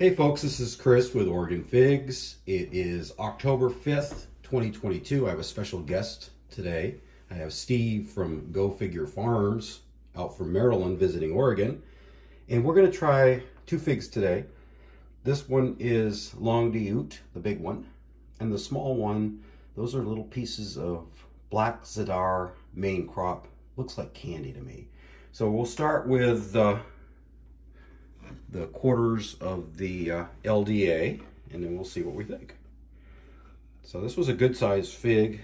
Hey folks, this is Chris with Oregon Figs. It is October 5th, 2022. I have a special guest today. I have Steve from Go Figure Farms out from Maryland visiting Oregon. And we're going to try two figs today. This one is Long d'Ute, the big one. And the small one, those are little pieces of Black Zadar main crop. Looks like candy to me. So we'll start with the quarters of the LDA, and then we'll see what we think. So this was a good sized fig.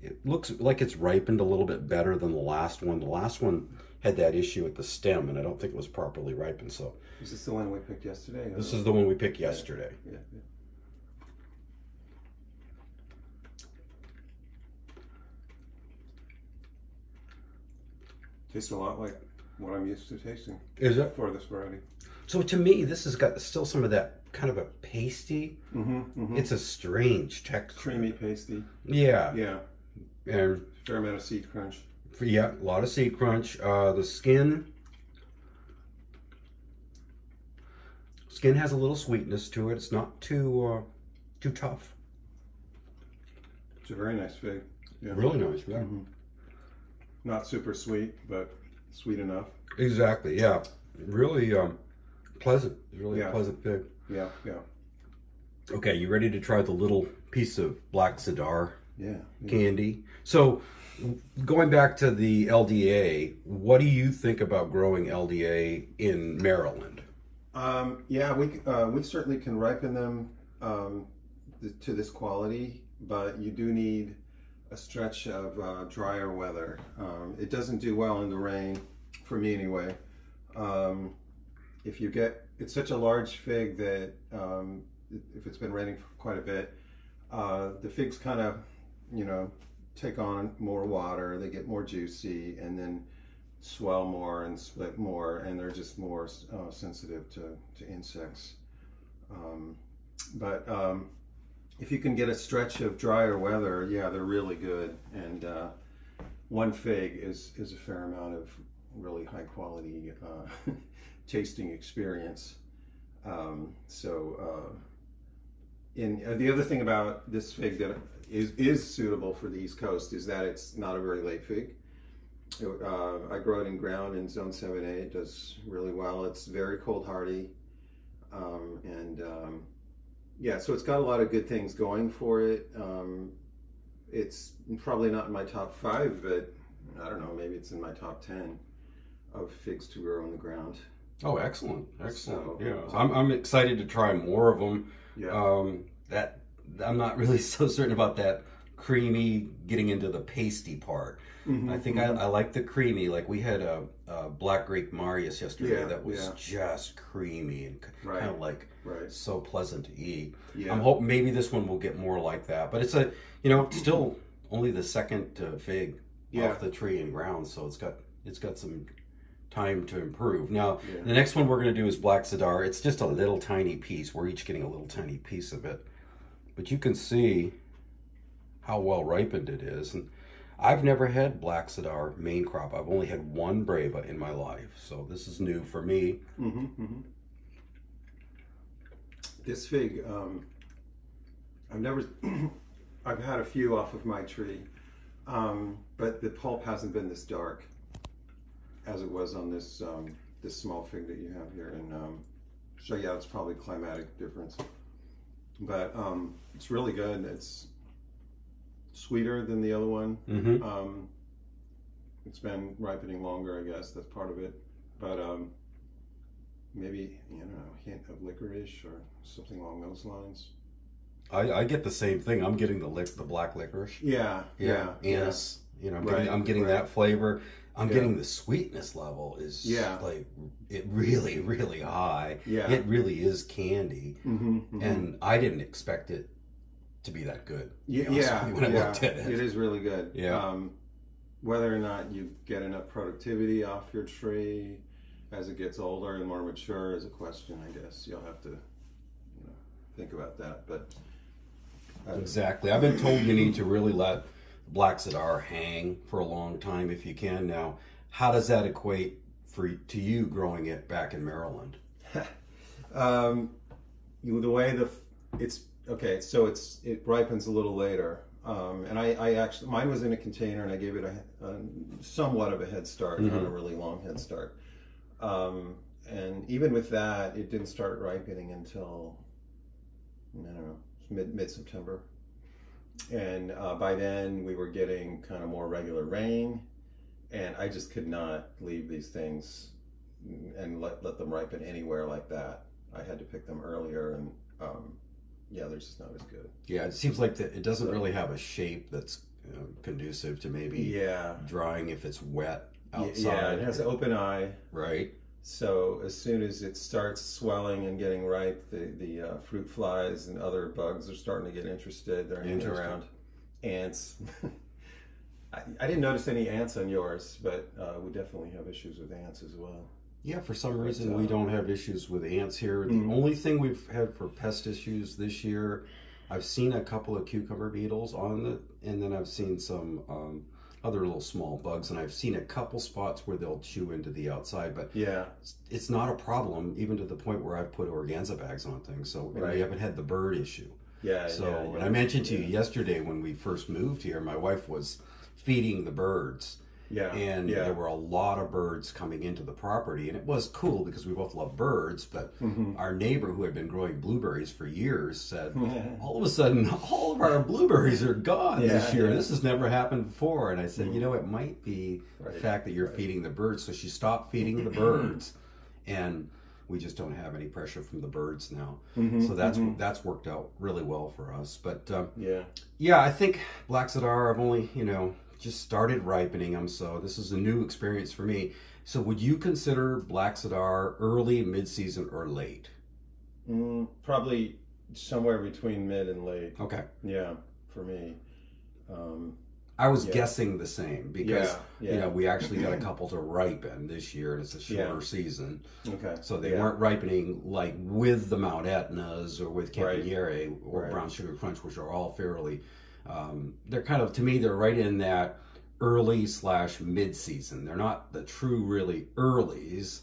It looks like it's ripened a little bit better than the last one. The last one had that issue with the stem, and I don't think it was properly ripened. So is this the one we picked yesterday? This is the one we picked yesterday. Yeah. Tastes a lot like what I'm used to tasting. Is it? For this variety. So to me, this has got still some of that kind of a pasty. It's a strange texture. Creamy pasty. Yeah. Yeah. And fair amount of seed crunch. Yeah, a lot of seed crunch. The skin has a little sweetness to it. It's not too tough. It's a very nice fig. Yeah. Really nice, yeah. Not super sweet, but sweet enough. Exactly, yeah. Really pleasant. Really a pleasant fig. Yeah. Okay, you ready to try the little piece of Black Zadar candy? So, going back to the LDA, what do you think about growing LDA in Maryland? Yeah, we certainly can ripen them to this quality, but you do need a stretch of drier weather. It doesn't do well in the rain, for me anyway. If you get, it's such a large fig that if it's been raining for quite a bit, the figs kind of, take on more water, they get more juicy, and then swell more and split more, and they're just more sensitive to insects. But if you can get a stretch of drier weather, yeah, they're really good. And one fig is a fair amount of really high quality tasting experience. The other thing about this fig that is suitable for the East Coast is that it's not a very late fig. I grow it in ground in zone 7A. It does really well. It's very cold hardy, yeah, so it's got a lot of good things going for it. It's probably not in my top 5, but I don't know, maybe it's in my top 10 of figs to grow in the ground. Oh, excellent. So, yeah, I'm excited to try more of them. Yeah. I'm not really so certain about that creamy getting into the pasty part. I think I like the creamy. Like we had a Black Grape Marius yesterday that was just creamy and kind of like so pleasant to eat. I'm hoping maybe this one will get more like that. But it's still only the second fig off the tree and ground, so it's got some time to improve. Now the next one we're going to do is Black Zadar. It's just a little tiny piece. We're each getting a little tiny piece of it, but you can see how well ripened it is. And I've never had Black Zadar main crop. I've only had one Breva in my life, so this is new for me. This fig, I've had a few off of my tree, but the pulp hasn't been this dark as it was on this this small fig that you have here. And so yeah, it's probably climatic difference, but it's really good. It's sweeter than the other one. It's been ripening longer, I guess. That's part of it. But maybe a hint of licorice or something along those lines. I get the same thing. I'm getting the black licorice. Yeah. Anise. I'm getting that flavor. I'm getting the sweetness level is like it really high. It really is candy, and I didn't expect it to be that good. When I looked at it is really good. Whether or not you get enough productivity off your tree as it gets older and more mature is a question, I guess. You'll have to think about that. But exactly, I've been told you need to really let Black Zadar hang for a long time if you can. Now, how does that equate to you growing it back in Maryland? The way it's okay, so it ripens a little later, and I actually, mine was in a container, and I gave it a somewhat of a head start, not a really long head start, and even with that, it didn't start ripening until, I don't know, mid-September, and by then we were getting kind of more regular rain, and I just could not leave these things and let them ripen anywhere like that. I had to pick them earlier, and yeah, they're just not as good. Yeah, it seems like it doesn't really have a shape that's conducive to maybe drying if it's wet outside. Yeah, it has an open eye. Right. So as soon as it starts swelling and getting ripe, the fruit flies and other bugs are starting to get interested. They're hanging around. Ants. I didn't notice any ants on yours, but we definitely have issues with ants as well. Yeah, for some reason we don't have issues with ants here. The only thing we've had for pest issues this year, I've seen a couple of cucumber beetles on it, and then I've seen some other little small bugs, and I've seen a couple spots where they'll chew into the outside, but yeah, it's not a problem, even to the point where I've put organza bags on things, so we haven't had the bird issue. And I mentioned to you yesterday when we first moved here, my wife was feeding the birds. And there were a lot of birds coming into the property, and it was cool because we both love birds, but our neighbor who had been growing blueberries for years said, all of a sudden, all of our blueberries are gone this year. This has never happened before. And I said, you know, it might be the fact that you're feeding the birds. So she stopped feeding the birds, and we just don't have any pressure from the birds now. So that's worked out really well for us. But yeah, I think Black Zadar, I've only, just started ripening them, so this is a new experience for me. So would you consider Black Zadar early, mid-season, or late? Probably somewhere between mid and late. Okay. Yeah, for me. I was guessing the same because we actually got a couple to ripen this year, and it's a shorter season. Okay. So they weren't ripening like with the Mount Etnas or with Campaniere or Brown Sugar Crunch, which are all fairly. They're kind of, to me, they're right in that early / mid-season. They're not the true really earlies,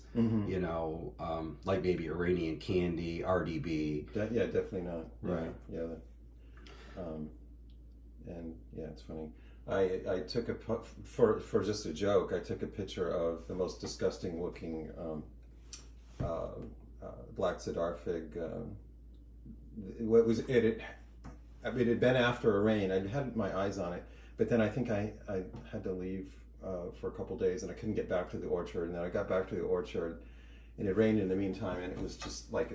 like maybe Iranian Candy, RDB. Definitely not. Right. Yeah. And yeah, it's funny. I took for just a joke, I took a picture of the most disgusting looking Black Zadar fig. It had been after a rain. I had my eyes on it, but then I think I had to leave for a couple days, and I couldn't get back to the orchard. And then I got back to the orchard, and it rained in the meantime, and it was just like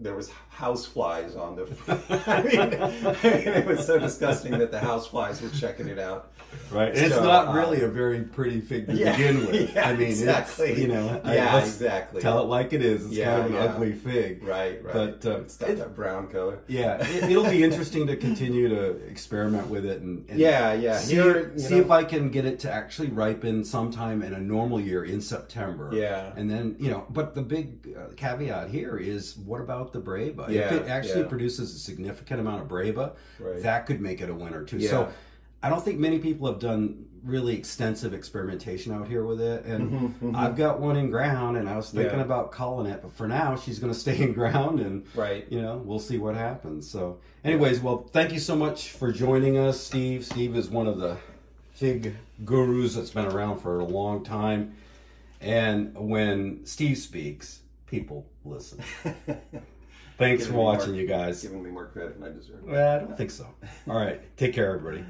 there was house flies on the. I mean, it was so disgusting that the house flies were checking it out. Right, and it's not really a very pretty fig to begin with. I mean, exactly. It's, exactly. Tell it like it is. It's kind of an ugly fig. Right. But it's got that brown color. Yeah, it'll be interesting to continue to experiment with it and see if I can get it to actually ripen sometime in a normal year in September. Yeah, and then but the big caveat here is, what about the Breva? If it actually produces a significant amount of Breva, that could make it a winner too. So I don't think many people have done really extensive experimentation out here with it, and I've got one in ground, and I was thinking about culling it, but for now she's going to stay in ground, and we'll see what happens. So anyways, well, thank you so much for joining us, Steve. Steve is one of the fig gurus that's been around for a long time, and when Steve speaks, people listen. Thanks for watching, you guys. Giving me more credit than I deserve. Well, I don't think so. All right, take care, everybody.